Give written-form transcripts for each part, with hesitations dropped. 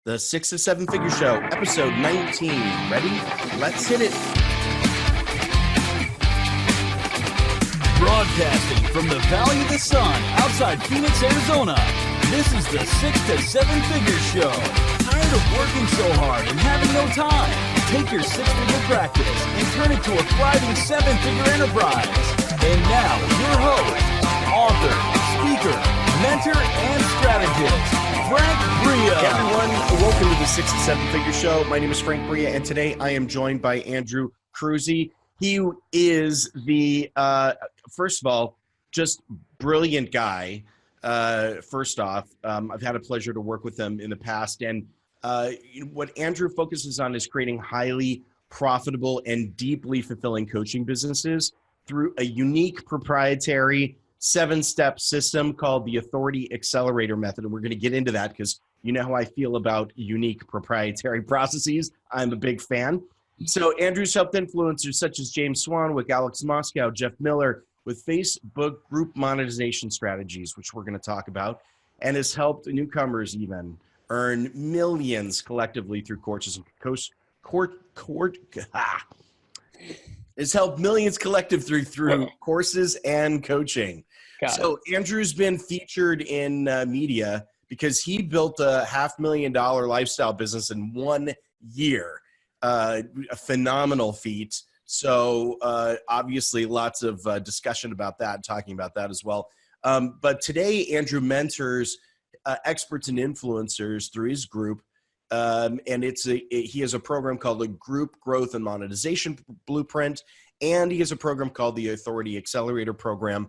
The 6 to 7 Figure Show, episode 19. Ready? Let's hit it. Broadcasting from the Valley of the Sun outside Phoenix, Arizona. This is the 6 to 7 Figure Show. Tired of working so hard and having no time? Take your six-figure practice and turn it to a thriving seven-figure enterprise. And now, your host, author, speaker, mentor, and strategist, Frank Bria. Hey everyone, welcome to the 6 to 7 Figure Show. My name is Frank Bria, and today I am joined by Andrew Kroeze. He is the, first of all, just brilliant guy. First off, I've had a pleasure to work with him in the past, and what Andrew focuses on is creating highly profitable and deeply fulfilling coaching businesses through a unique proprietary 7-step system called the Authority Accelerator method. And we're going to get into that because you know how I feel about unique proprietary processes. I'm a big fan. So Andrew's helped influencers such as James Swanwick, Alex Moscow, Jeff Miller with Facebook group monetization strategies, which we're going to talk about, and has helped newcomers even earn millions collectively through courses and has helped millions collective through courses and coaching. So Andrew's been featured in media because he built a $500,000 lifestyle business in 1 year. A phenomenal feat. So obviously lots of discussion about that, talking about that as well. But today, Andrew mentors experts and influencers through his group. And he has a program called the Group Growth and Monetization Blueprint. And he has a program called the Authority Accelerator Program,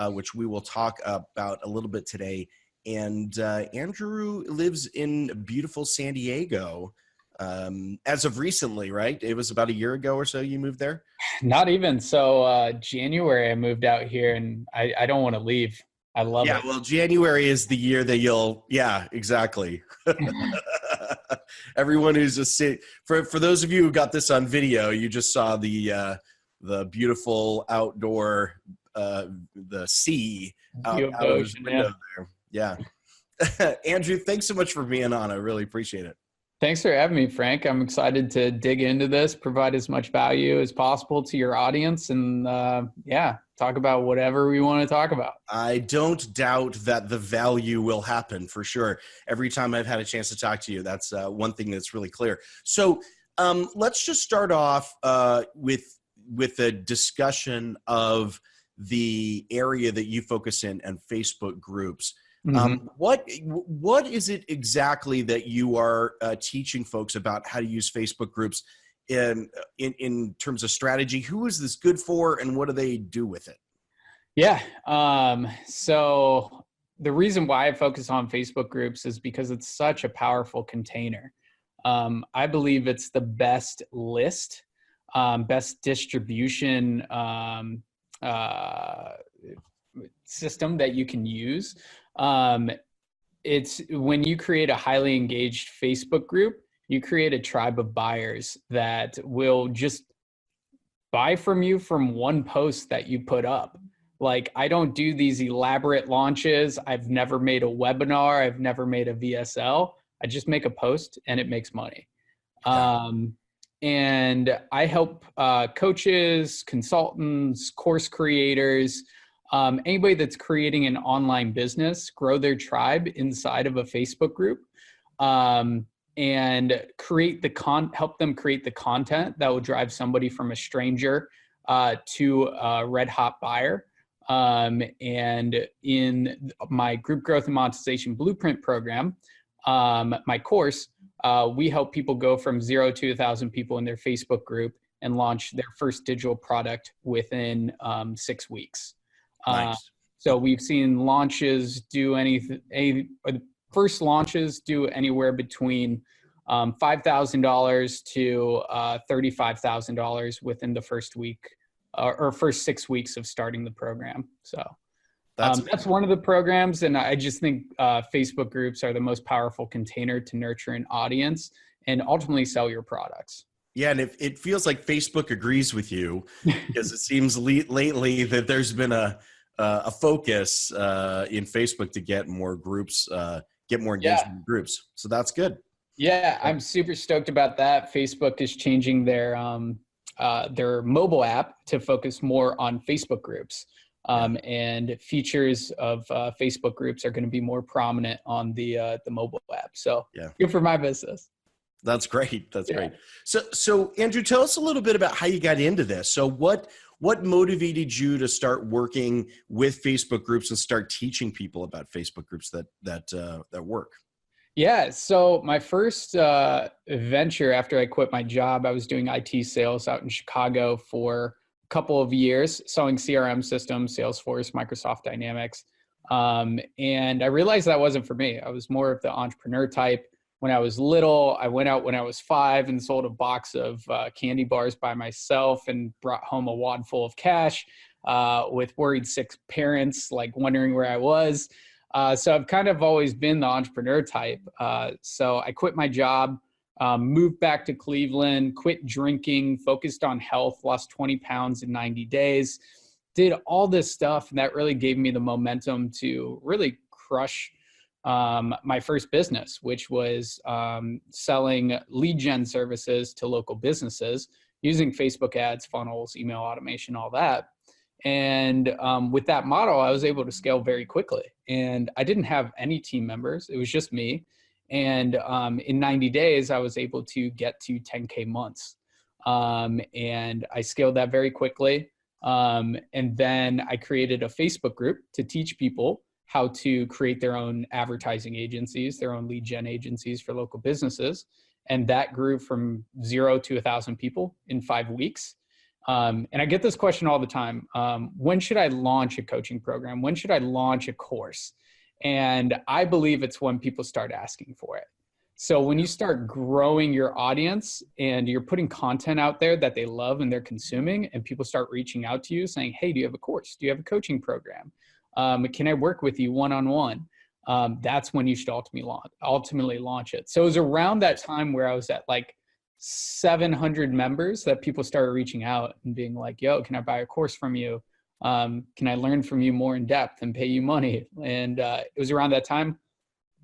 which we will talk about a little bit today. And Andrew lives in beautiful San Diego. As of recently, right? It was about a year ago or so you moved there? Not even. So January I moved out here, and I don't want to leave. I love it. Yeah, well, January is the year that exactly. Everyone who's just for those of you who got this on video, you just saw the beautiful outdoor, the sea out of his window there. Yeah. Andrew, thanks so much for being on. I really appreciate it. Thanks for having me, Frank. I'm excited to dig into this, provide as much value as possible to your audience, and talk about whatever we want to talk about. I don't doubt that the value will happen for sure. Every time I've had a chance to talk to you, that's one thing that's really clear. So let's just start off with a discussion of the area that you focus in and Facebook groups. Mm-hmm. What is it exactly that you are teaching folks about how to use Facebook groups in terms of strategy? Who is this good for, and what do they do with it? Yeah. So the reason why I focus on Facebook groups is because it's such a powerful container. I believe it's the best list, best distribution system that you can use. It's when you create a highly engaged Facebook group, you create a tribe of buyers that will just buy from you from one post that you put up. Like, I don't do these elaborate launches. I've never made a webinar. I've never made a VSL. I just make a post and it makes money. And I help coaches, consultants, course creators, anybody that's creating an online business, grow their tribe inside of a Facebook group, and help them create the content that will drive somebody from a stranger to a red hot buyer. And in my Group Growth and Monetization Blueprint program, my course, we help people go from 0 to 1,000 people in their Facebook group and launch their first digital product within 6 weeks. Nice. So we've seen launches first launches do anywhere between $5,000 to $35,000 within the first week or first 6 weeks of starting the program. So that's one of the programs. And I just think Facebook groups are the most powerful container to nurture an audience and ultimately sell your products. Yeah, and it feels like Facebook agrees with you because it seems lately that there's been a focus in Facebook to get more groups, get more engagement in groups. So that's good. Yeah, I'm super stoked about that. Facebook is changing their mobile app to focus more on Facebook groups. And features of Facebook groups are going to be more prominent on the mobile app. So Yeah. good for my business. That's great. That's great. So Andrew, tell us a little bit about how you got into this. So what motivated you to start working with Facebook groups and start teaching people about Facebook groups that work? Yeah. So my first venture after I quit my job, I was doing IT sales out in Chicago for a couple of years, selling CRM systems, Salesforce, Microsoft Dynamics. And I realized that wasn't for me. I was more of the entrepreneur type. When I was little, I went out when I was 5 and sold a box of candy bars by myself and brought home a wad full of cash with worried sick parents, like wondering where I was. So I've kind of always been the entrepreneur type. So I quit my job, moved back to Cleveland, quit drinking, focused on health, lost 20 pounds in 90 days, did all this stuff. And that really gave me the momentum to really crush my first business, which was selling lead gen services to local businesses using Facebook ads, funnels, email automation, all that. And with that model, I was able to scale very quickly. And I didn't have any team members. It was just me. And in 90 days, I was able to get to 10K months. And I scaled that very quickly. And then I created a Facebook group to teach people how to create their own advertising agencies, their own lead gen agencies for local businesses. And that grew from 0 to 1,000 people in 5 weeks. And I get this question all the time. When should I launch a coaching program? When should I launch a course? And I believe it's when people start asking for it. So when you start growing your audience and you're putting content out there that they love and they're consuming, and people start reaching out to you saying, hey, do you have a course? Do you have a coaching program? Can I work with you one-on-one? That's when you should ultimately launch it. So it was around that time where I was at like 700 members that people started reaching out and being like, yo, can I buy a course from you? Can I learn from you more in depth and pay you money? And it was around that time,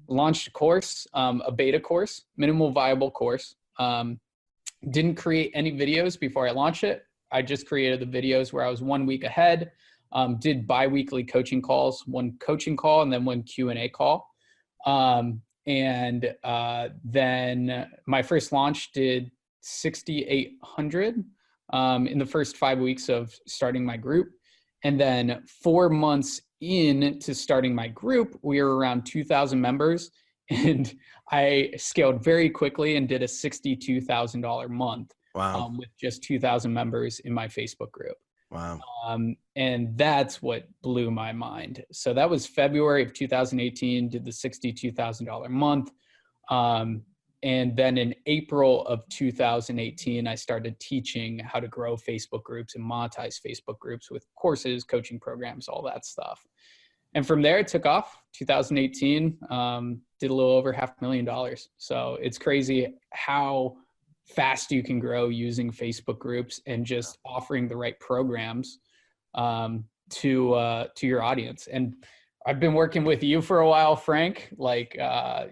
launched a course, a beta course, minimal viable course. Didn't create any videos before I launched it. I just created the videos where I was 1 week ahead, did bi-weekly coaching calls, one coaching call and then one Q&A call. And then my first launch did 6,800 in the first 5 weeks of starting my group. And then 4 months into starting my group, we were around 2,000 members. And I scaled very quickly and did a $62,000 month. Wow. With just 2,000 members in my Facebook group. Wow. And that's what blew my mind. So that was February of 2018, did the $62,000 month. And then in April of 2018, I started teaching how to grow Facebook groups and monetize Facebook groups with courses, coaching programs, all that stuff. And from there, it took off. 2018, did a little over $500,000. So it's crazy how fast you can grow using Facebook groups and just offering the right programs to your audience. And I've been working with you for a while, Frank, like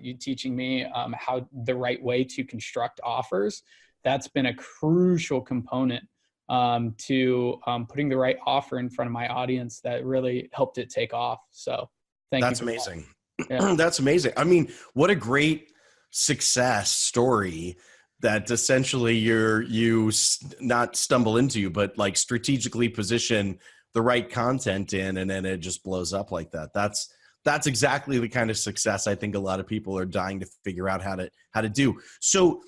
you teaching me how the right way to construct offers. That's been a crucial component to putting the right offer in front of my audience that really helped it take off. So thank you. That's amazing. Yeah. That's amazing. I mean, what a great success story that essentially you not stumble into, but like strategically position the right content in, and then it just blows up like that. That's exactly the kind of success I think a lot of people are dying to figure out how to do. So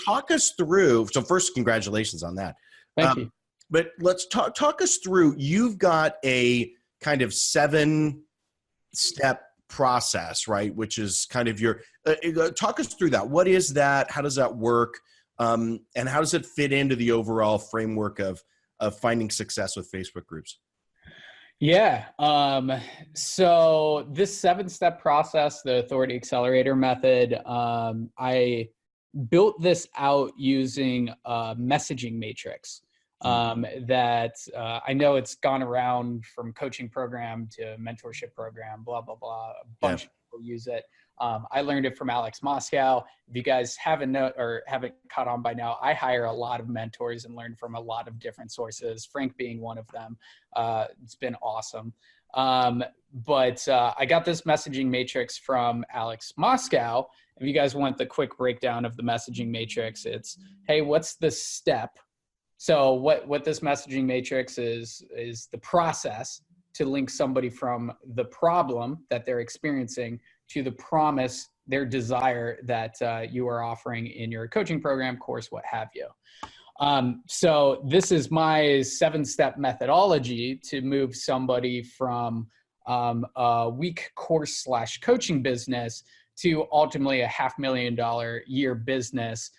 talk us through. So first, congratulations on that. Thank you. But let's talk us through. You've got a kind of 7-step process, right? Which is kind of your talk us through that. What is that? How does that work? And how does it fit into the overall framework of finding success with Facebook groups? Yeah. So this 7-step process, the Authority Accelerator method, I built this out using a messaging matrix that I know it's gone around from coaching program to mentorship program, blah, blah, blah. A bunch of people use it. I learned it from Alex Moscow. If you guys haven't caught on by now, I hire a lot of mentors and learn from a lot of different sources, Frank being one of them. It's been awesome. But I got this messaging matrix from Alex Moscow. If you guys want the quick breakdown of the messaging matrix, it's, hey, what's the step? So what this messaging matrix is the process to link somebody from the problem that they're experiencing to the promise, their desire that you are offering in your coaching program, course, what have you. So this is my 7-step methodology to move somebody from a weak course / coaching business to ultimately a $500,000 year business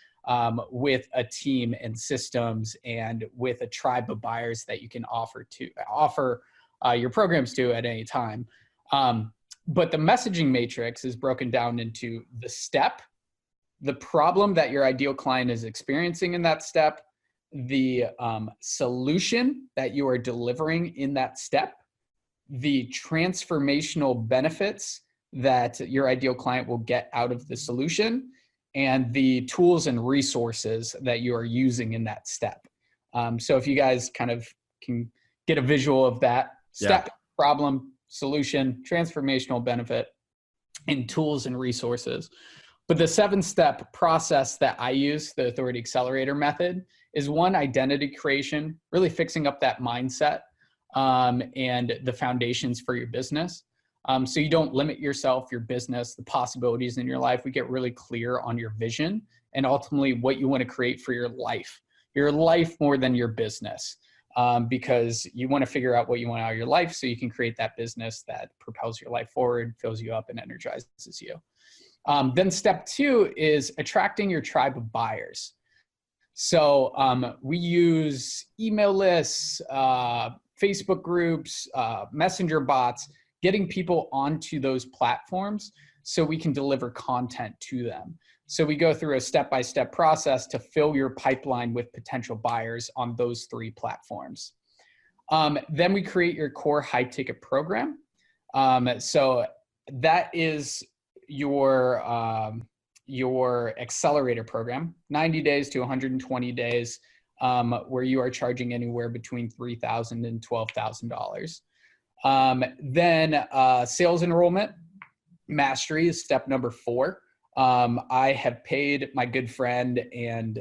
with a team and systems and with a tribe of buyers that you can offer your programs to at any time. But the messaging matrix is broken down into the step, the problem that your ideal client is experiencing in that step, the solution that you are delivering in that step, the transformational benefits that your ideal client will get out of the solution, and the tools and resources that you are using in that step. So if you guys kind of can get a visual of that step, problem, solution, transformational benefit, and tools and resources. But the 7-step process that I use, the Authority Accelerator method, is one, identity creation, really fixing up that mindset and the foundations for your business. So you don't limit yourself, your business, the possibilities in your life. We get really clear on your vision and ultimately what you want to create for your life more than your business. Because you want to figure out what you want out of your life so you can create that business that propels your life forward, fills you up, and energizes you. Then step 2 is attracting your tribe of buyers. So we use email lists, Facebook groups, messenger bots, getting people onto those platforms so we can deliver content to them. So we go through a step-by-step process to fill your pipeline with potential buyers on those 3 platforms. Then we create your core high-ticket program. So that is your accelerator program, 90 days to 120 days, where you are charging anywhere between $3,000 and $12,000. Then sales enrollment mastery is step number 4. I have paid my good friend and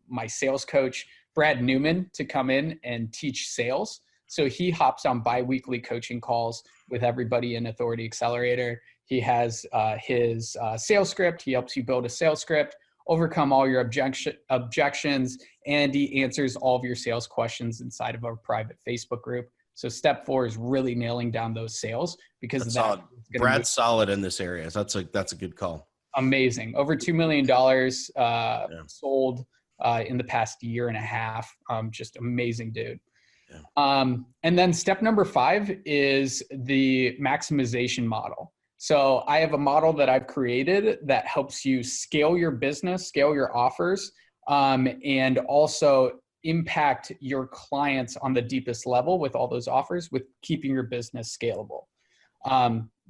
my sales coach, Brad Newman, to come in and teach sales. So he hops on bi-weekly coaching calls with everybody in Authority Accelerator. He has his sales script. He helps you build a sales script, overcome all your objections, and he answers all of your sales questions inside of our private Facebook group. So step 4 is really nailing down those sales because that's solid. Brad's solid in this area. So that's a good call. Amazing. Over $2 million sold in the past year and a half. Just amazing dude. Yeah. And then step number 5 is the maximization model. So I have a model that I've created that helps you scale your business, scale your offers, and also impact your clients on the deepest level with all those offers with keeping your business scalable.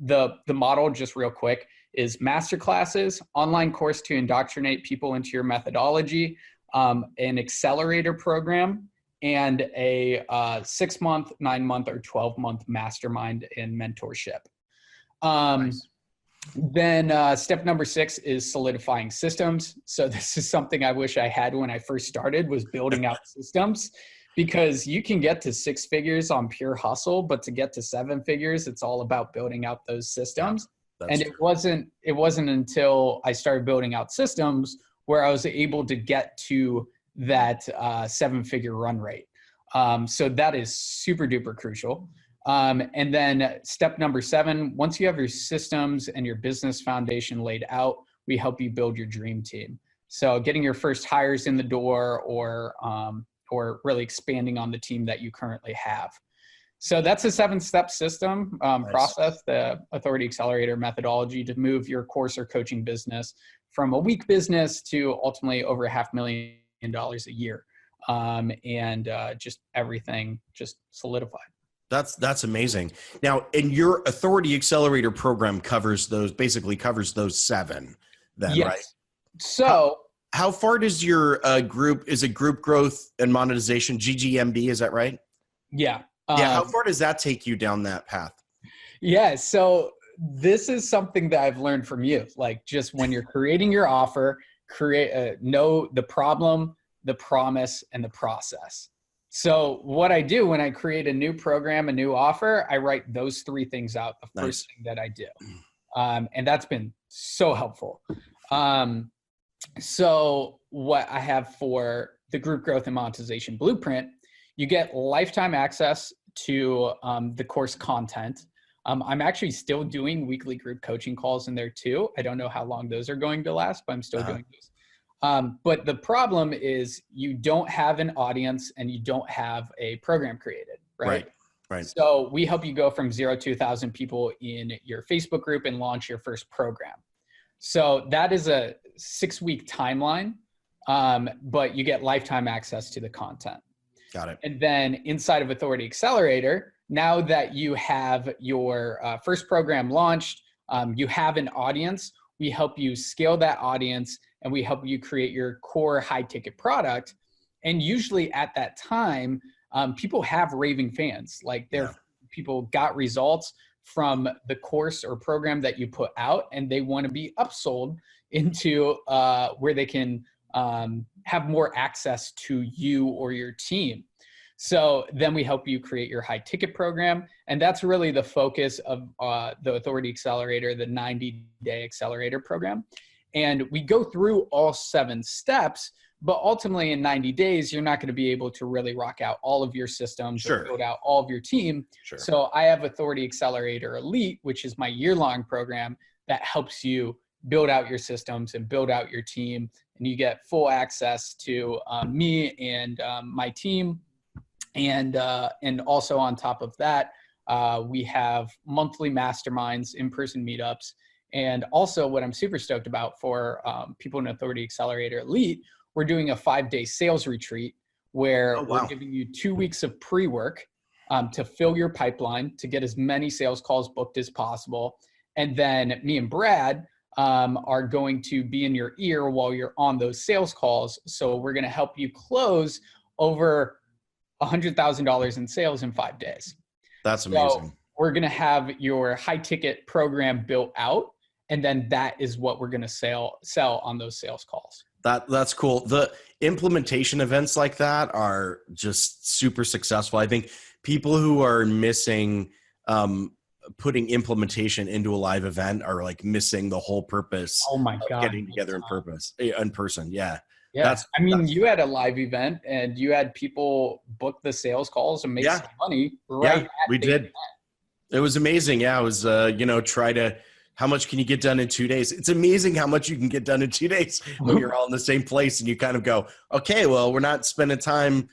The model, just real quick, is masterclasses, online course to indoctrinate people into your methodology, an accelerator program, and a 6-month, 9-month, or 12-month mastermind and mentorship. Nice. Then step number 6 is solidifying systems. So this is something I wish I had when I first started, was building out systems, because you can get to 6 figures on pure hustle, but to get to 7 figures, it's all about building out those systems. Yeah, and it wasn't until I started building out systems where I was able to get to that 7-figure run rate. So that is super duper crucial. And then step number 7, once you have your systems and your business foundation laid out, we help you build your dream team. So getting your first hires in the door or really expanding on the team that you currently have. So that's a 7-step system process, the Authority Accelerator methodology to move your course or coaching business from a weak business to ultimately over $500,000 a year. And just everything just solidified. That's amazing. Now, and your Authority Accelerator program basically covers those 7 then, Yes. right? So How far does your group, is it group growth and monetization, GGMB, is that right? yeah. Yeah, how far does that take you down that path? Yeah. So this is something that I've learned from you. Like, just when you're creating your offer, know the problem, the promise, and the process. So what I do when I create a new program, a new offer, I write those 3 things out the first thing that I do. And that's been so helpful. So what I have for the Group Growth and Monetization Blueprint, you get lifetime access to the course content. I'm actually still doing weekly group coaching calls in there too. I don't know how long those are going to last, but I'm still doing those. But the problem is you don't have an audience and you don't have a program created, right? Right. So we help you go from 0 to 1,000 people in your Facebook group and launch your first program. So that is a 6-week timeline, but you get lifetime access to the content. Got it. And then inside of Authority Accelerator, now that you have your first program launched, you have an audience, we help you scale that audience and we help you create your core high ticket product. And usually at that time, people have raving fans. Like people got results from the course or program that you put out, and they want to be upsold into where they can have more access to you or your team. So then we help you create your high ticket program. And that's really the focus of the Authority Accelerator, the 90-day accelerator program. And we go through all 7 steps, but ultimately in 90 days, you're not going to be able to really rock out all of your systems or build out all of your team. So I have Authority Accelerator Elite, which is my year-long program that helps you build out your systems and build out your team. And you get full access to me and my team. And also on top of that, we have monthly masterminds, in-person meetups. And also what I'm super stoked about for people in Authority Accelerator Elite, we're doing a 5-day sales retreat where we're giving you 2 weeks of pre-work to fill your pipeline, to get as many sales calls booked as possible. And then me and Brad are going to be in your ear while you're on those sales calls. So we're going to help you close over $100,000 in sales in 5 days. That's amazing. So we're going to have your high ticket program built out. And then that is what we're going to sell on those sales calls. That's cool. The implementation events like that are just super successful. I think people who are missing putting implementation into a live event are like missing the whole purpose of getting together in person. Yeah. Yeah. You had a live event and you had people book the sales calls and make some money. Right. Yeah, we did. Event. It was amazing. Yeah. It was, how much can you get done in 2 days? It's amazing how much you can get done in 2 days when you're all in the same place and you kind of go, okay, well, we're not spending time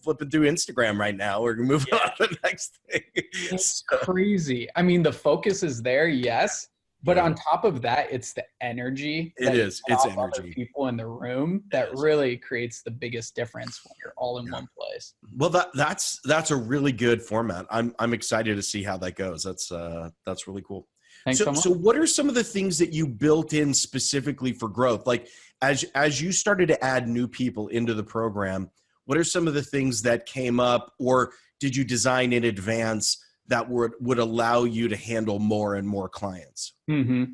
flipping through Instagram right now. We're moving on to the next thing. It's crazy. I mean, the focus is there. Yes. But on top of that, it's the energy. It's energy. People in the room that really creates the biggest difference when you're all in one place. Well, that's a really good format. I'm excited to see how that goes. That's really cool. Thanks so much. So what are some of the things that you built in specifically for growth? Like as you started to add new people into the program, what are some of the things that came up, or did you design in advance that would allow you to handle more and more clients? Mm-hmm.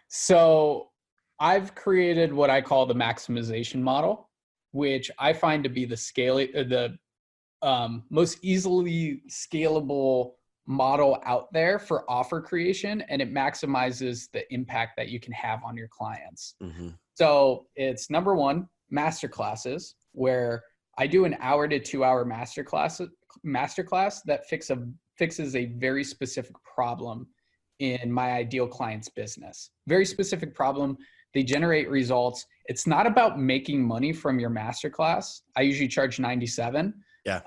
So I've created what I call the maximization model, which I find to be the most easily scalable model out there for offer creation, and it maximizes the impact that you can have on your clients. Mm-hmm. So it's number 1, masterclasses, where I do an hour to 2 hour masterclass that fixes a very specific problem in my ideal client's business. Very specific problem. They generate results. It's not about making money from your masterclass. I usually charge $97. Yeah.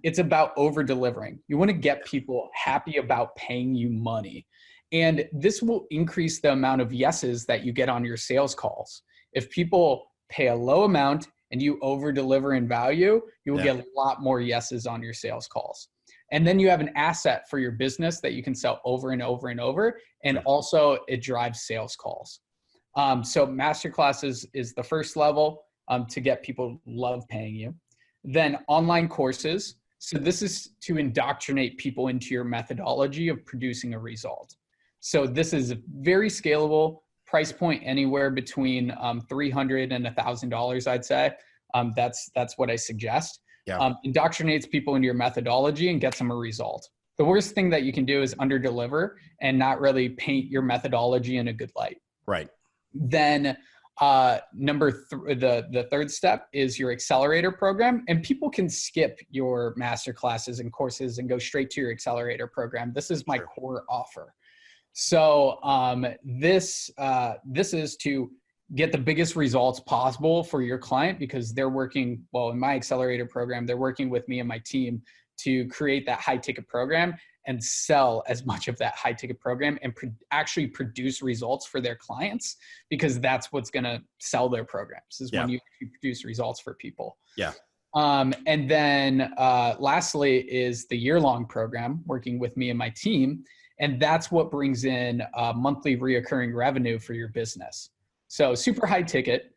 It's about over delivering. You want to get people happy about paying you money. And this will increase the amount of yeses that you get on your sales calls. If people pay a low amount and you over deliver in value, you will get a lot more yeses on your sales calls. And then you have an asset for your business that you can sell over and over and over. And also it drives sales calls. So masterclasses is the first level to get people love paying you. Then online courses. So this is to indoctrinate people into your methodology of producing a result. So this is very scalable, price point anywhere between $300 and $1,000, I'd say. That's what I suggest. Yeah. Indoctrinates people into your methodology and gets them a result. The worst thing that you can do is underdeliver and not really paint your methodology in a good light. Right. Then the third step is your accelerator program, and people can skip your master classes and courses and go straight to your accelerator program. This is my core offer. So this is to get the biggest results possible for your client, because they're working, well, in my accelerator program, they're working with me and my team to create that high ticket program and sell as much of that high ticket program and actually produce results for their clients, because that's what's going to sell their programs is when you produce results for people. Yeah. And then lastly is the year-long program working with me and my team. And that's what brings in monthly reoccurring revenue for your business. So super high ticket,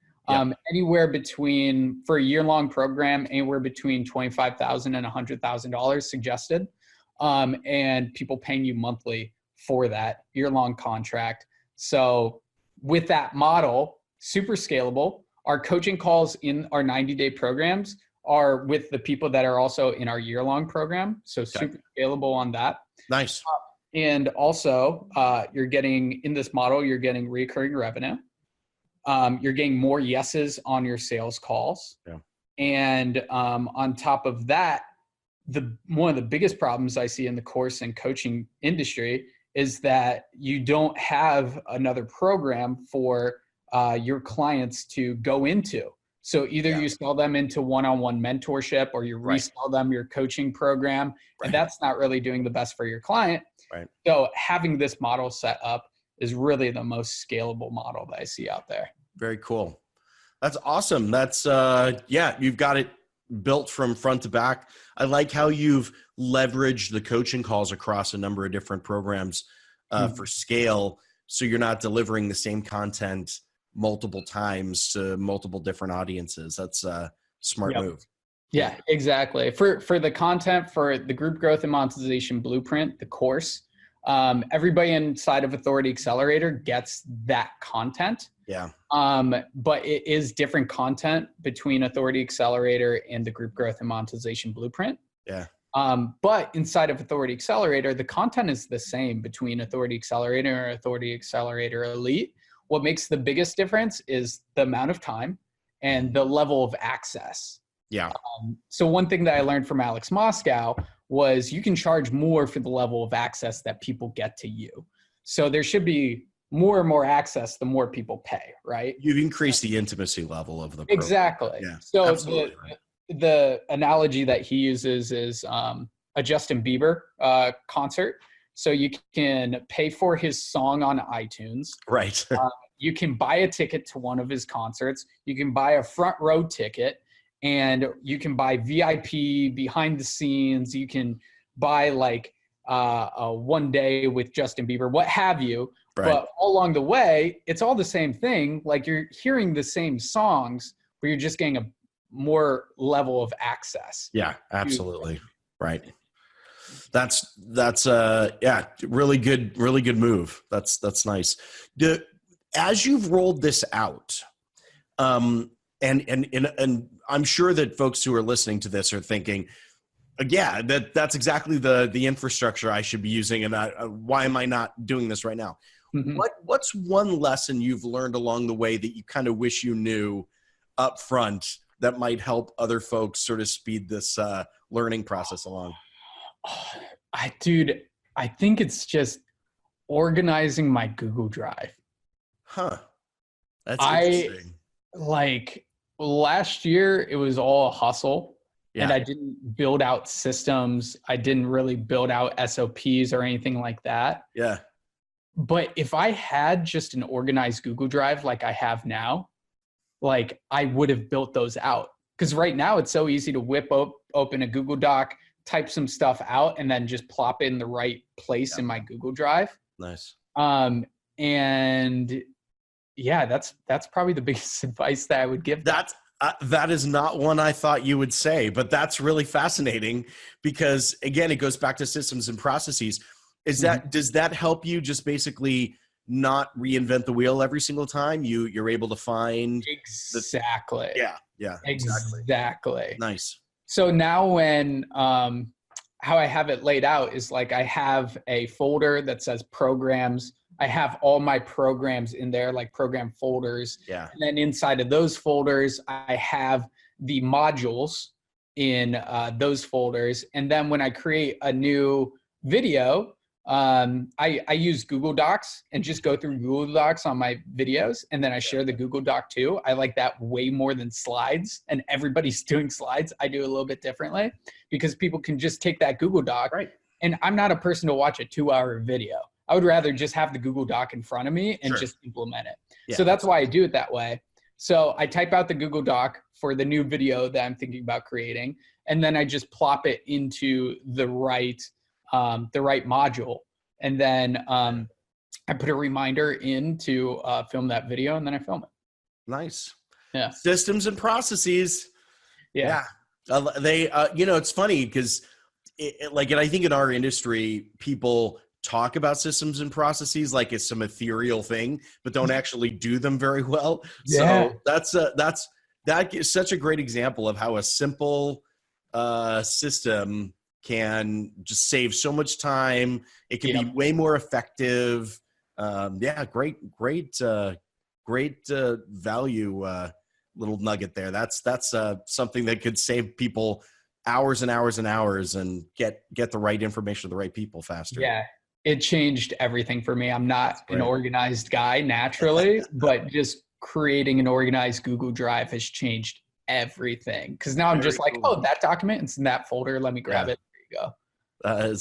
anywhere between, for a year-long program, anywhere between $25,000 and $100,000 suggested. And people paying you monthly for that year-long contract. So with that model, super scalable. Our coaching calls in our 90-day programs are with the people that are also in our year-long program. So super scalable on that. Nice. And also you're getting, in this model, you're getting recurring revenue. You're getting more yeses on your sales calls. Yeah. And on top of that, one of the biggest problems I see in the course and coaching industry is that you don't have another program for your clients to go into. So either you sell them into one-on-one mentorship, or you resell them your coaching program, and that's not really doing the best for your client. Right. So having this model set up is really the most scalable model that I see out there. Very cool. That's awesome. That's you've got it built from front to back. I like how you've leveraged the coaching calls across a number of different programs for scale. So you're not delivering the same content multiple times to multiple different audiences. That's a smart move. Yeah, exactly. For the content for the Group Growth and Monetization Blueprint, the course, everybody inside of Authority Accelerator gets that content. Yeah. But it is different content between Authority Accelerator and the Group Growth and Monetization Blueprint. Yeah. But inside of Authority Accelerator, the content is the same between Authority Accelerator and Authority Accelerator Elite. What makes the biggest difference is the amount of time and the level of access. Yeah. So one thing that I learned from Alex Moscow was you can charge more for the level of access that people get to you. So there should be more and more access, the more people pay, right? You've increased the intimacy level of the program. Exactly. Yeah, so the analogy that he uses is a Justin Bieber concert. So you can pay for his song on iTunes. Right. You can buy a ticket to one of his concerts. You can buy a front row ticket, and you can buy VIP behind the scenes. You can buy like a one day with Justin Bieber, what have you. Right. But all along the way, it's all the same thing. Like you're hearing the same songs, but you're just getting a more level of access. Yeah, absolutely. Right. That's really good move. That's nice. As you've rolled this out, and I'm sure that folks who are listening to this are thinking, that's exactly the infrastructure I should be using, and why am I not doing this right now? Mm-hmm. What's one lesson you've learned along the way that you kind of wish you knew up front that might help other folks sort of speed this learning process along? I think it's just organizing my Google Drive. Huh. That's interesting. Like last year, it was all a hustle. Yeah. And I didn't build out systems. I didn't really build out SOPs or anything like that. Yeah. But if I had just an organized Google Drive like I have now, like I would have built those out. Because right now it's so easy to whip open a Google Doc, type some stuff out and then just plop it in the right place in my Google Drive. Nice. And yeah, that's probably the biggest advice that I would give. That is not one I thought you would say, but that's really fascinating because, again, it goes back to systems and processes. Does that help you just basically not reinvent the wheel every single time? You're able to find exactly. Exactly. Nice. So now when how I have it laid out is like I have a folder that says programs. I have all my programs in there, like program folders. Yeah. And then inside of those folders, I have the modules in those folders. And then when I create a new video, I use Google Docs and just go through Google Docs on my videos. And then I share the Google Doc too. I like that way more than slides, and everybody's doing slides. I do a little bit differently because people can just take that Google Doc. Right. And I'm not a person to watch a 2-hour video. I would rather just have the Google Doc in front of me and just implement it. Yeah, so that's why I do it that way. So I type out the Google Doc for the new video that I'm thinking about creating, and then I just plop it into the right module. And then I put a reminder in to film that video, and then I film it. Nice. Yeah. Systems and processes. Yeah. They, it's funny because and I think in our industry, people talk about systems and processes like it's some ethereal thing, but don't actually do them very well. Yeah. So that is such a great example of how a simple system can just save so much time. It can be way more effective. Great value little nugget there. That's something that could save people hours and hours and hours and get the right information to the right people faster. Yeah. It changed everything for me. I'm not an organized guy naturally, but just creating an organized Google Drive has changed everything. Because now I'm just like, oh, that document, it's in that folder. Let me grab it. There you go.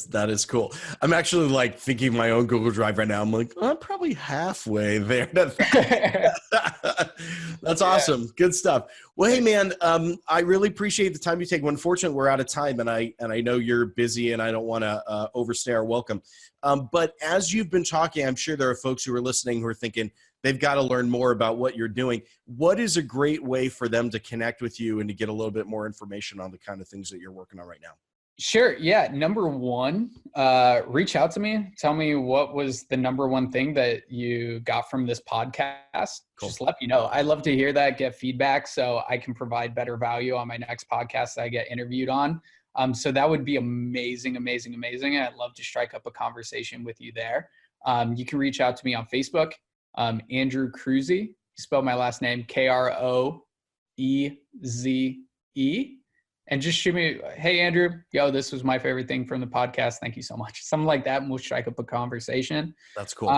That is cool. I'm actually like thinking my own Google Drive right now. I'm like, I'm probably halfway there. That's awesome. Good stuff. Well, hey man, I really appreciate the time you take. Unfortunately, we're out of time, and I know you're busy, and I don't want to overstay our welcome. But as you've been talking, I'm sure there are folks who are listening who are thinking they've got to learn more about what you're doing. What is a great way for them to connect with you and to get a little bit more information on the kind of things that you're working on right now? Sure. Yeah. Number one, reach out to me. Tell me what was the number one thing that you got from this podcast. Cool. Just let me know. I love to hear that, get feedback so I can provide better value on my next podcast that I get interviewed on. So that would be amazing, amazing, amazing. And I'd love to strike up a conversation with you there. You can reach out to me on Facebook, Andrew Kroeze. You spell my last name, Kroeze. And just shoot me, hey, Andrew, this was my favorite thing from the podcast. Thank you so much. Something like that, and we'll strike up a conversation. That's cool.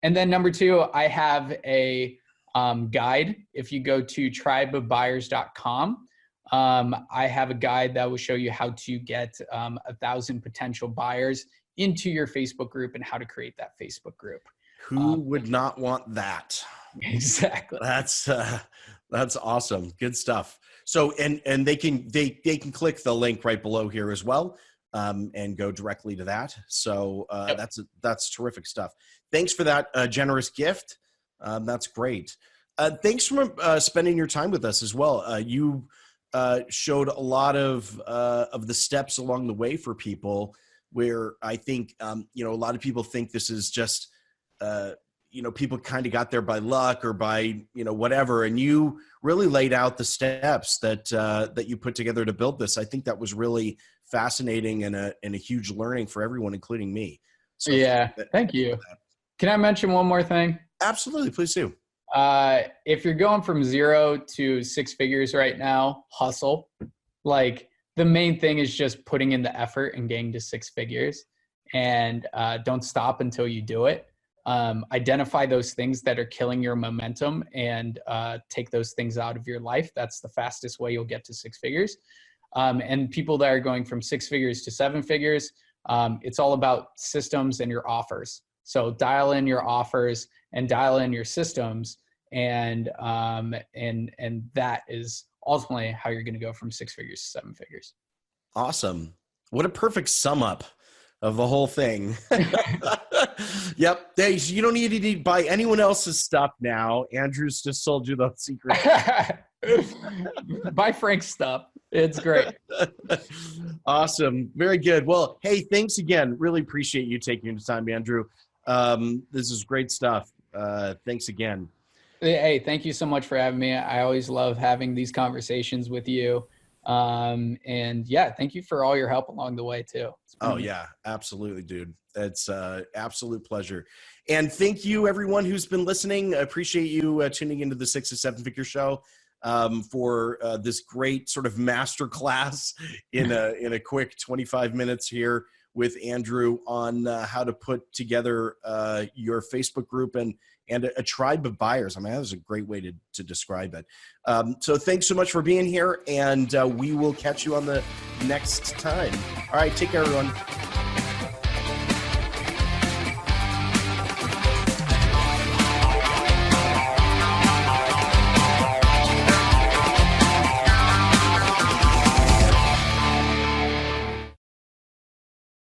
And then number two, I have a guide. If you go to tribeofbuyers.com, I have a guide that will show you how to get 1,000 potential buyers into your Facebook group and how to create that Facebook group. Who would not want that? Exactly. That's awesome. Good stuff. So, and they can click the link right below here as well, and go directly to that. So that's terrific stuff. Thanks for that generous gift. That's great. Thanks for spending your time with us as well. You showed a lot of the steps along the way for people where I think, a lot of people think this is just, people kind of got there by luck or by, whatever. And you really laid out the steps that you put together to build this. I think that was really fascinating and a huge learning for everyone, including me. So thank you. Can I mention one more thing? Absolutely. Please do. If you're going from 0 to 6 figures right now, hustle. Like the main thing is just putting in the effort and getting to 6 figures, and don't stop until you do it. Identify those things that are killing your momentum and take those things out of your life. That's the fastest way you'll get to 6 figures. And people that are going from 6 figures to 7 figures, it's all about systems and your offers. So dial in your offers and dial in your systems, and that is ultimately how you're going to go from 6 figures to 7 figures. Awesome. What a perfect sum up of the whole thing. Yep. Hey, you don't need to buy anyone else's stuff now. Andrew's just sold you the secret. Buy Frank's stuff. It's great. Awesome. Very good. Well, hey, thanks again. Really appreciate you taking the time, Andrew. This is great stuff. Thanks again. Hey, thank you so much for having me. I always love having these conversations with you. And yeah, thank you for all your help along the way too. Oh yeah, absolutely, dude. It's absolute pleasure. And thank you everyone who's been listening. I appreciate you tuning into the 6 to 7 Figure Show for this great sort of master class in a quick 25 minutes here with Andrew on how to put together your Facebook group and a tribe of buyers. I mean, that was a great way to describe it. So thanks so much for being here, and we will catch you on the next time. All right, take care, everyone.